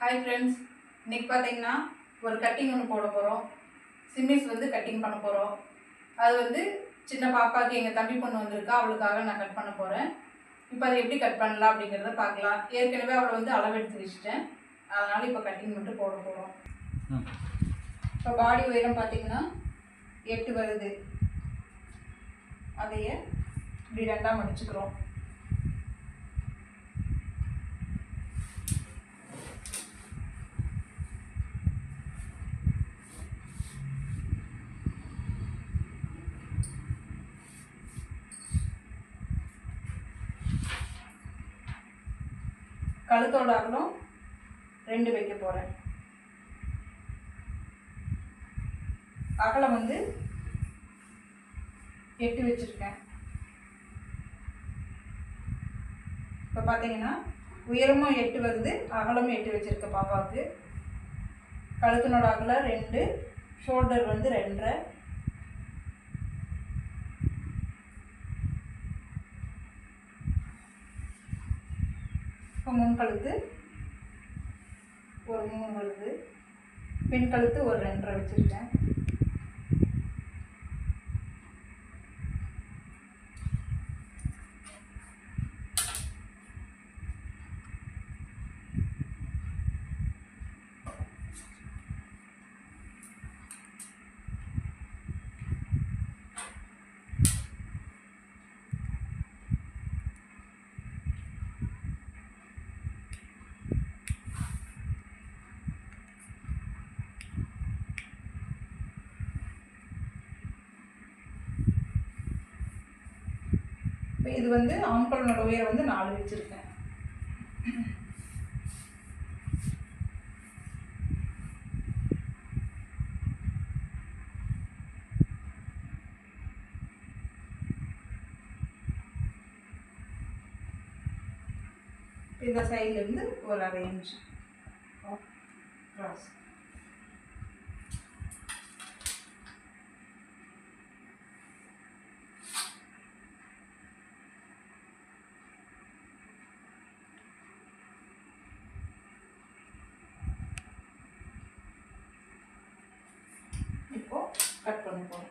Hi friends, இன்றைக்கி பார்த்தீங்கன்னா ஒரு கட்டிங் ஒன்று போட போகிறோம். சிம்மிஸ் வந்து கட்டிங் பண்ண போகிறோம். அது வந்து சின்ன பாப்பாவுக்கு எங்கள் தம்பி பொண்ணு வந்திருக்கா, அவளுக்காக நான் கட் பண்ண போகிறேன். இப்போ அதை எப்படி கட் பண்ணலாம் அப்படிங்கிறத பார்க்கலாம். ஏற்கனவே அவளை வந்து அளவு எடுத்து வச்சுட்டேன், அதனால் இப்போ கட்டிங் மட்டும் போட போகிறோம். இப்போ பாடி உயரம் பார்த்தீங்கன்னா 8 வருது. அதையே இப்படி ரெண்டாக மடிச்சுக்கிறோம். கழுத்தோட அகலம் 2 வைக்க போகிறேன். அகலம் வந்து 8 வச்சுருக்கேன். இப்போ பார்த்தீங்கன்னா உயரமும் 8 வருது, அகலமும் 8 வச்சுருக்கேன் பாப்பாவுக்கு. கழுத்தினோட அகலம் 2, ஷோல்டர் வந்து 2.5. இப்போ முன் கழுத்து ஒரு 3 வருது, பின் கழுத்து ஒரு 2.5 வச்சுருக்கேன். இப்போ இது வந்து ஆம்பளனோட உயரம் வந்து 4 வச்சுருக்கேன். இந்த சைட்லேருந்து ஒரு 1/2 இன்ச் கிராஸ். இப்போ கட் பண்ண போகிறோம்.